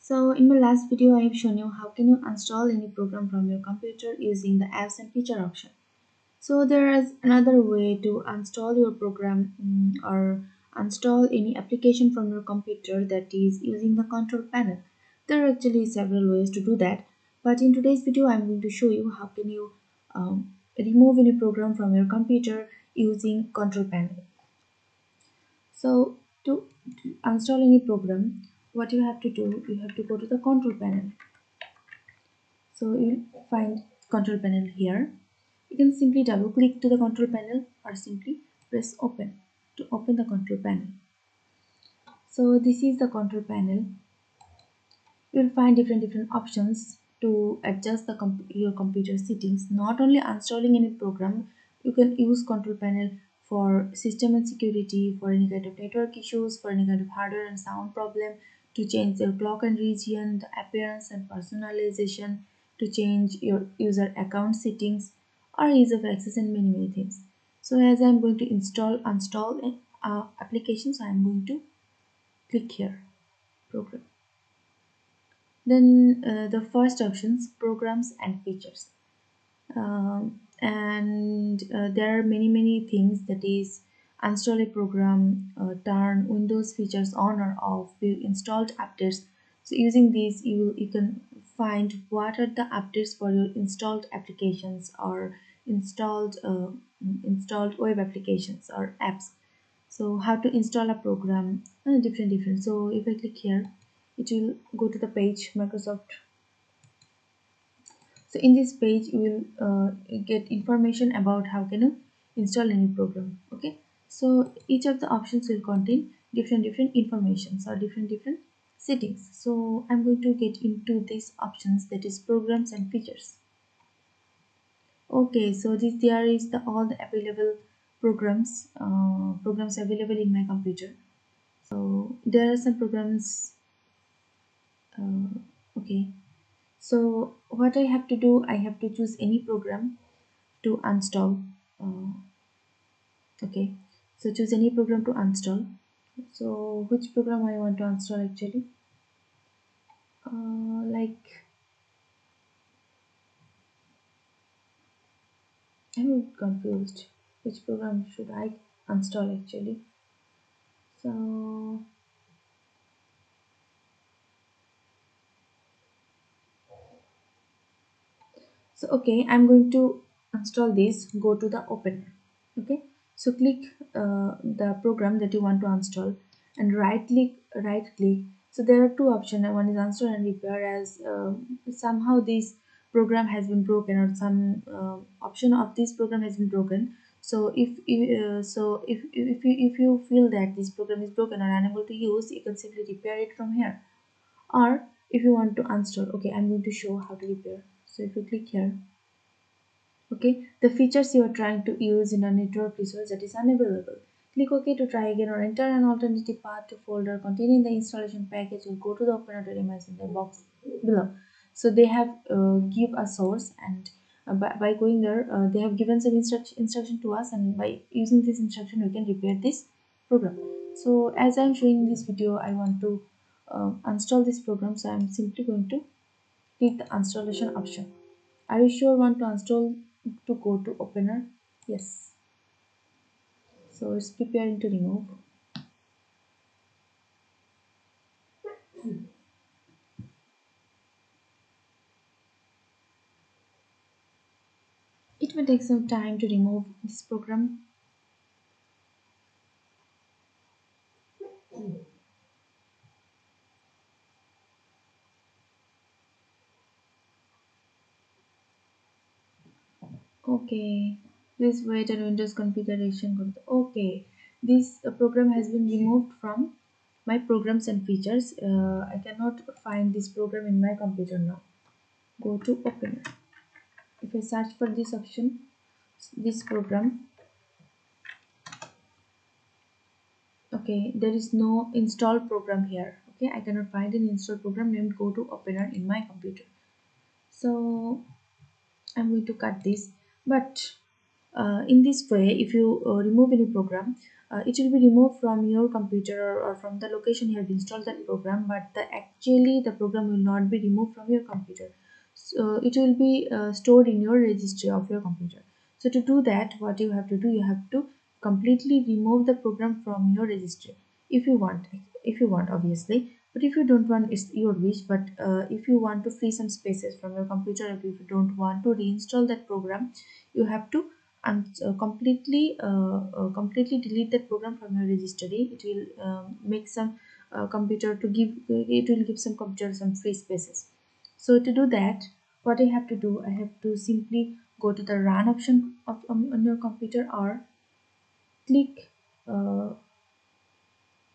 So in my last video I have shown you how can you install any program from your computer using the apps and feature option. So there is another way to install your program or install any application from your computer, that is using the control panel. There are actually several ways to do that, but in today's video I'm going to show you how can you remove any program from your computer using control panel. So to install any program, what you have to do, you have to go to the control panel. So you'll find control panel here. You can simply double click to the control panel or simply press open to open the control panel. So this is the control panel. You'll find different options to adjust the your computer settings. Not only installing any program, you can use control panel for system and security, for any kind of network issues, for any kind of hardware and sound problem, to change the clock and region, the appearance and personalization, to change your user account settings or ease of access, and many things. So as I'm going to install an application, so I'm going to click here, program. Then the first options, programs and features. And there are many things, that is install a program, turn Windows features on or off, view installed updates. So using these you can find what are the updates for your installed applications or installed web applications or apps. So how to install a program, different. So if I click here, it will go to the page Microsoft. So in this page you will get information about how can you install any program. Okay, so each of the options will contain different informations or different settings. So I'm going to get into these options, that is programs and features. Okay, so this there is the all the available programs available in my computer. So there are some programs. Okay, so what I have to do, I have to choose any program to install. uh, okay, so choose any program to install. So which program I want to install actually, like I'm confused, which program should I install actually. So okay, I'm going to install this. Go to the opener. Okay, so click the program that you want to install and right click. So there are two options, one is install and repair. As somehow this program has been broken, or some option of this program has been broken. So if you feel that this program is broken or unable to use, you can simply repair it from here. Or if you want to install, okay, I'm going to show how to repair. So if you click here, okay, the features you are trying to use in a network resource that is unavailable. Click OK to try again, or enter an alternative path to folder containing the installation package, or go to the operator image in the box below. So they have give a source, and by going there, they have given some instruction to us, and by using this instruction we can repair this program. So as I'm showing this video, I want to install this program, so I'm simply going to click the installation option. Are you sure want to install? To go to opener? Yes. So it's preparing to remove. It may take some time to remove this program. Okay. Please wait and Windows configuration. Okay. This program has been removed from my programs and features. I cannot find this program in my computer now. Go to opener. If I search for this option, this program, okay, there is no install program here. Okay, I cannot find an install program named go to opener in my computer. So I'm going to cut this, but In this way, if you remove any program, it will be removed from your computer, or from the location you have installed that program, but actually the program will not be removed from your computer. So it will be stored in your registry of your computer. So to do that, what you have to do, you have to completely remove the program from your registry, if you want, obviously. But if you don't want, it's your wish. But if you want to free some spaces from your computer, if you don't want to reinstall that program, you have to completely delete that program from your registry. It will make some computer to give it will give some computer some free spaces. So to do that, what I have to do, I have to simply go to the run option on your computer, or click uh,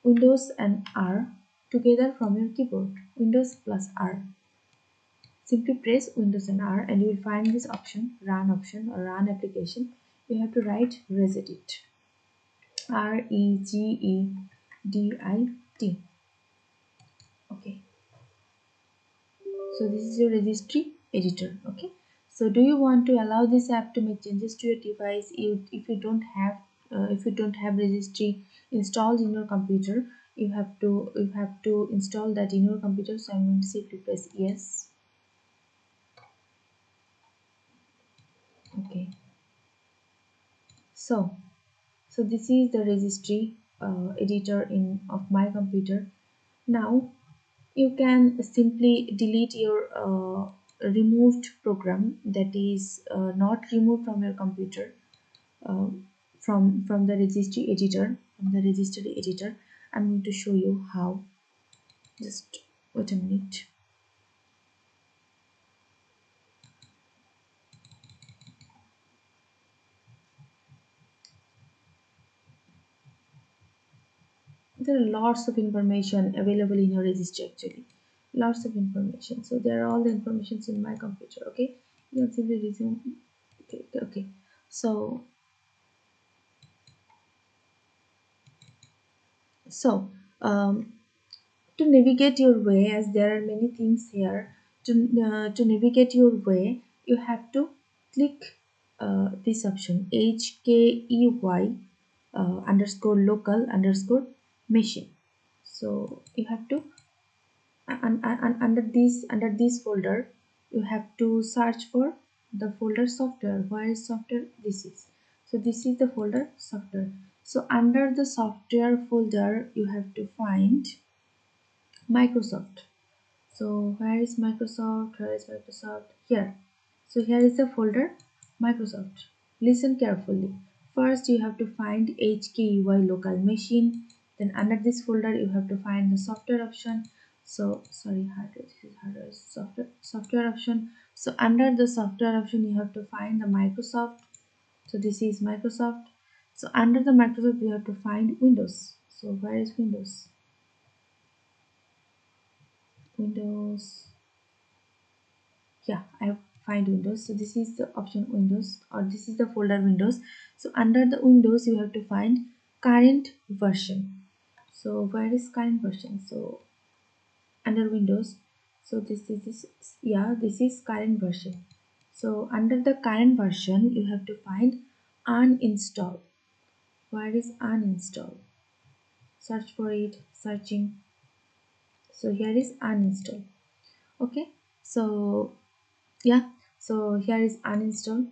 Windows and R together from your keyboard. Windows plus R. Simply press Windows and R, and you will find this option, or run application. You have to write regedit. Regedit. Okay. So this is your registry editor. Okay. So do you want to allow this app to make changes to your device? If you don't have registry installed in your computer, you have to install that in your computer. So I'm going to simply press yes. Okay. So this is the registry editor in of my computer. Now you can simply delete your removed program that is not removed from your computer, uh, from the registry editor. I'm going to show you how. Just wait a minute. There are lots of information available in your registry, actually. Lots of information. So there are all the informations in my computer. Okay, you can simply resume. Okay. So so um, to navigate your way, as there are many things here, to navigate your way, you have to click this option, HKEY underscore local underscore machine. So you have to, under this folder, you have to search for the folder software. Where is software? This is. So this is the folder software. So under the software folder, you have to find Microsoft. So where is Microsoft? Where is Microsoft? Here. So here is the folder Microsoft. Listen carefully. First you have to find HKUI local machine. Then under this folder you have to find the software option. So sorry, hardware. This is hardware. Software option. So under the software option you have to find the Microsoft. So this is Microsoft. So under the Microsoft you have to find Windows. So where is Windows? Windows. Yeah, I have find Windows. So this is the option Windows, or this is the folder Windows. So under the Windows you have to find current version. So where is current version? So under Windows, so this is current version. So under the current version you have to find uninstall. Where is uninstall? Search for it. Searching. So here is uninstall. Okay, so yeah, so here is uninstall.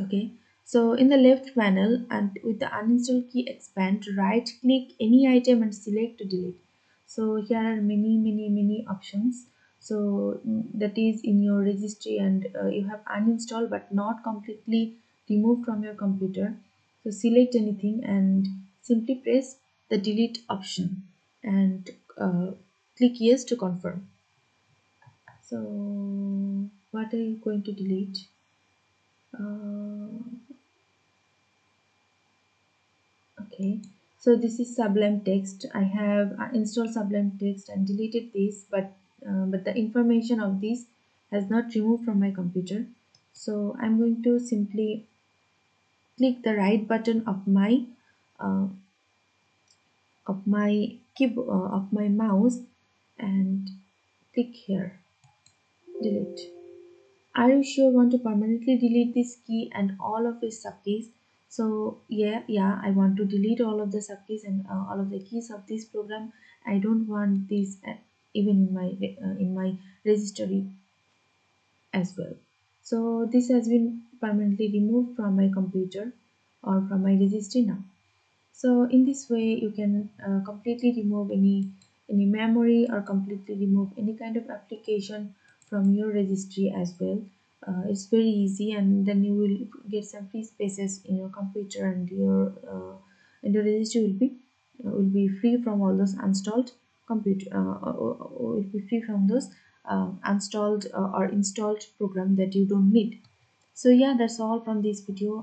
Okay, so in the left panel, and with the uninstall key, expand, right click any item and select to delete. So here are many options. So that is in your registry, and you have uninstalled but not completely removed from your computer. So select anything and simply press the delete option, and click yes to confirm. So what are you going to delete? uh, okay, so this is Sublime Text. I have installed Sublime Text and deleted this, but the information of this has not removed from my computer. So I'm going to simply click the right button uh, of my keyboard, of my mouse, and click here, delete. Are you sure want to permanently delete this key and all of its subkeys? So yeah, I want to delete all of the subkeys and all of the keys of this program. I don't want these even in my registry as well. So this has been permanently removed from my computer or from my registry now. So in this way, you can completely remove any memory or completely remove any kind of application from your registry as well. It's very easy, and then you will get some free spaces in your computer, and your registry will be free from all those installed computer will be free from those installed or installed program that you don't need. So yeah, that's all from this video.